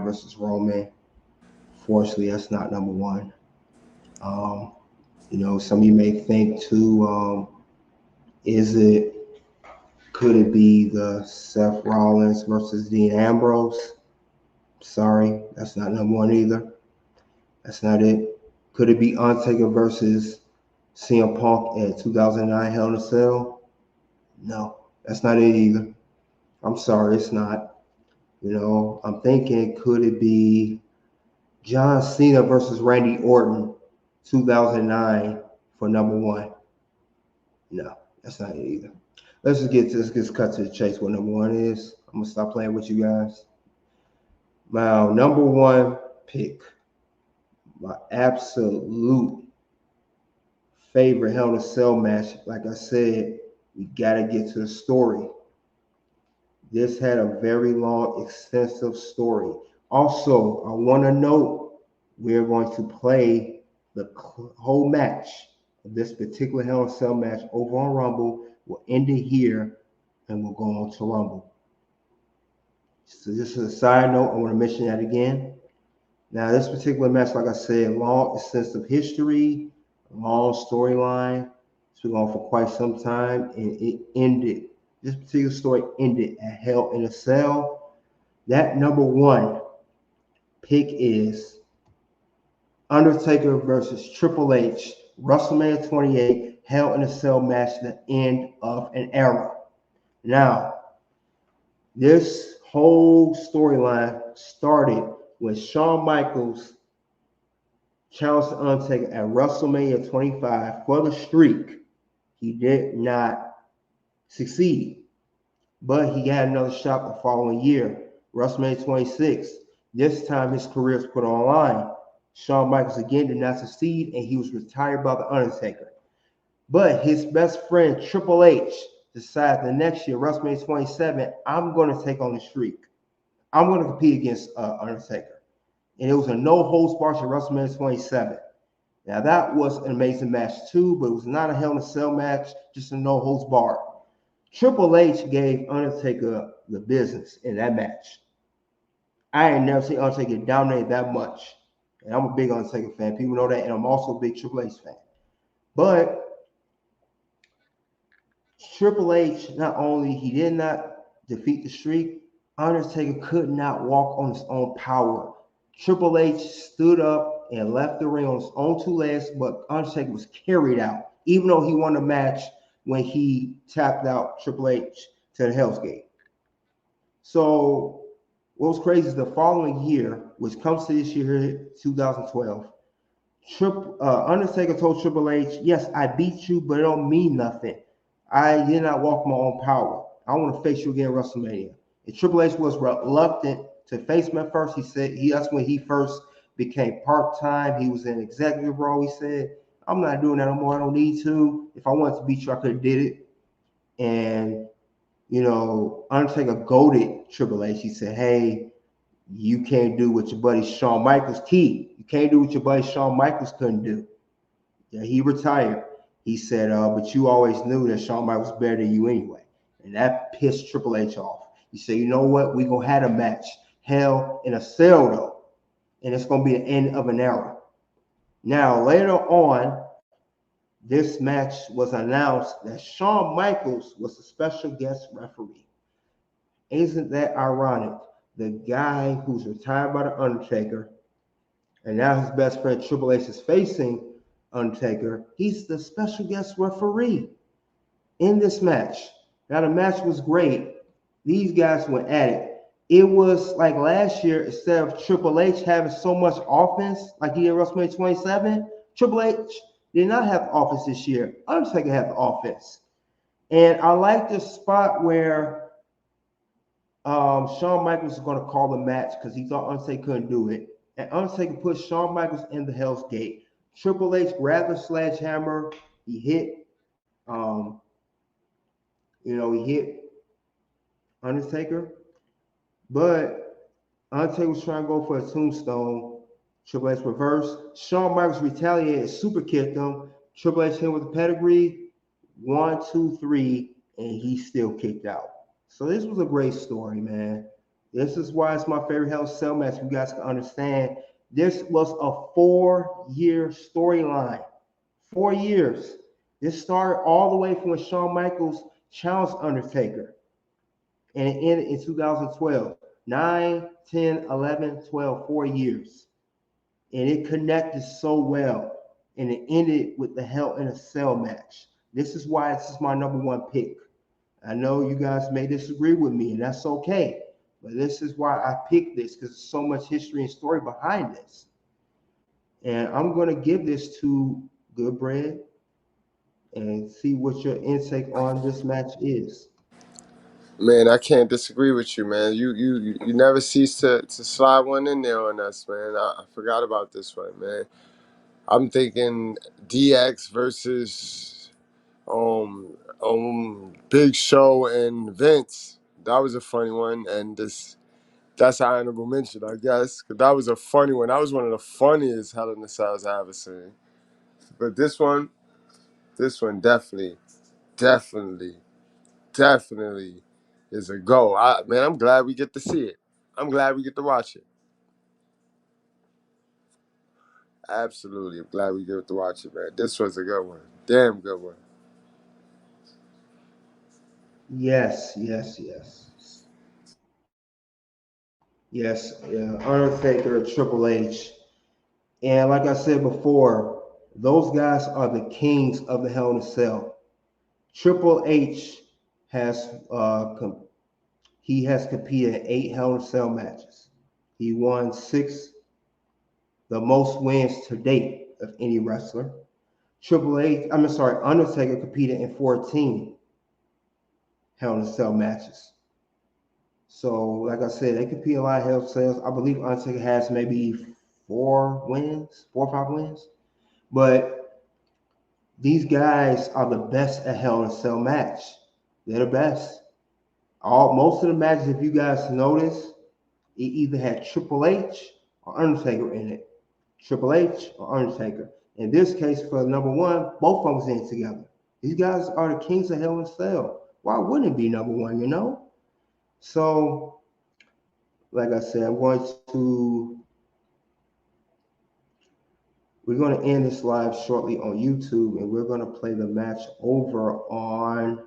versus Roman. Fortunately, that's not number one. Um, some of you may think too, is it, could it be the Seth Rollins versus Dean Ambrose? Sorry, that's not number one either. That's not it. Could it be Undertaker versus CM Punk at 2009 Hell in a Cell? No, that's not it either. I'm sorry, it's not. I'm thinking, could it be John Cena versus Randy Orton, 2009 for number one? No, that's not it either. Let's get cut to the chase. What number one is? I'm gonna stop playing with you guys. My number one pick, my absolute favorite Hell in a Cell match. Like I said, we gotta get to the story. This had a very long, extensive story. Also, I want to note we're going to play the whole match of this particular Hell in a Cell match over on Rumble. We'll end it here, and we'll go on to Rumble. So just as a side note, I want to mention that again. Now, this particular match, like I said, long, extensive history, long storyline. It's been going for quite some time, and it ended. This particular story ended at Hell in a Cell. That number one pick is Undertaker versus Triple H, WrestleMania 28, Hell in a Cell match, the end of an era. Now, this whole storyline started when Shawn Michaels challenged the Undertaker at WrestleMania 25 for the streak. He did not succeed, but he had another shot the following year, WrestleMania 26. This time his career was put on line. Shawn Michaels again did not succeed, and he was retired by the Undertaker. But his best friend Triple H decided the next year, WrestleMania 27, I'm going to take on the streak. I'm going to compete against Undertaker. And it was a no-holds-barred at WrestleMania 27. Now, that was an amazing match, too, but it was not a Hell in a Cell match, just a no-holds-barred. Triple H gave Undertaker the business in that match. I ain't never seen Undertaker dominate that much. And I'm a big Undertaker fan. People know that. And I'm also a big Triple H fan. But Triple H, not only he did not defeat the streak, Undertaker could not walk on his own power. Triple H stood up and left the ring on his own two legs, but Undertaker was carried out, even though he won the match when he tapped out Triple H to the Hell's Gate. So what was crazy is the following year, which comes to this year, 2012, Undertaker told Triple H, yes, I beat you, but it don't mean nothing. I did not walk my own power. I want to face you again at WrestleMania. And Triple H was reluctant to face him at first. He said that's when he first became part-time. He was in executive role. He said, I'm not doing that no more. I don't need to. If I wanted to beat you, I could have did it. And, Undertaker goaded Triple H. He said, hey, you can't do what your buddy Shawn Michaels key. You can't do what your buddy Shawn Michaels couldn't do. Yeah, he retired. He said, but you always knew that Shawn Michaels was better than you anyway. And that pissed Triple H off. He said, you know what? We're going to have a match. Hell in a Cell, though. And it's going to be the end of an era. Now, later on, this match was announced that Shawn Michaels was a special guest referee. Isn't that ironic? The guy who's retired by The Undertaker, and now his best friend Triple H is facing Undertaker, he's the special guest referee in this match. Now, the match was great. These guys went at it. It was like last year, instead of Triple H having so much offense like he did WrestleMania 27, Triple H did not have the offense this year. Undertaker had the offense. And I like the spot where Shawn Michaels was going to call the match because he thought Undertaker couldn't do it. And Undertaker put Shawn Michaels in the Hell's Gate. Triple H grabbed the sledgehammer. He hit, he hit Undertaker. But Undertaker was trying to go for a tombstone. Triple H reversed. Shawn Michaels retaliated, super kicked him. Triple H hit with the pedigree. 1, 2, 3, and he still kicked out. So this was a great story, man. This is why it's my favorite Hell in a Cell match. You guys can understand. This was a 4-year storyline. 4 years. This started all the way from when Shawn Michaels challenged Undertaker, and it ended in 2012. 9, 10, 11, 12, 4 years. And it connected so well. And it ended with the Hell in a Cell match. This is why this is my number one pick. I know you guys may disagree with me, and that's okay. But this is why I picked this, because there's so much history and story behind this. And I'm going to give this to Goodbread and see what your intake on this match is. Man, I can't disagree with you, man. You never cease to slide one in there on us, man. I forgot about this one, man. I'm thinking DX versus Big Show and Vince. That was a funny one, and that's an honorable mention, I guess, because that was a funny one. That was one of the funniest Hell in the Cells I ever seen. But this one definitely, definitely is a go. Man, I'm glad we get to see it. I'm glad we get to watch it. Absolutely, I'm glad we get to watch it, man. This was a good one. Damn good one. Yes, yes, yes. Yes, yeah. Undertaker, Triple H. And like I said before, those guys are the kings of the Hell in a Cell. Triple H has he has competed in 8 Hell in a Cell matches. He won 6, the most wins to date of any wrestler. Undertaker competed in 14 Hell in a Cell matches. So, like I said, they compete in a lot of Hell in a Cells. I believe Undertaker has maybe 4 wins, 4 or 5 wins. But these guys are the best at Hell in a Cell match. They're the best. Most of the matches, if you guys notice, it either had Triple H or Undertaker in it. Triple H or Undertaker. In this case, for number one, both of them in together. These guys are the kings of Hell in a Cell. Why wouldn't it be number one, you know? So, like I said, we're going to end this live shortly on YouTube, and we're going to play the match over on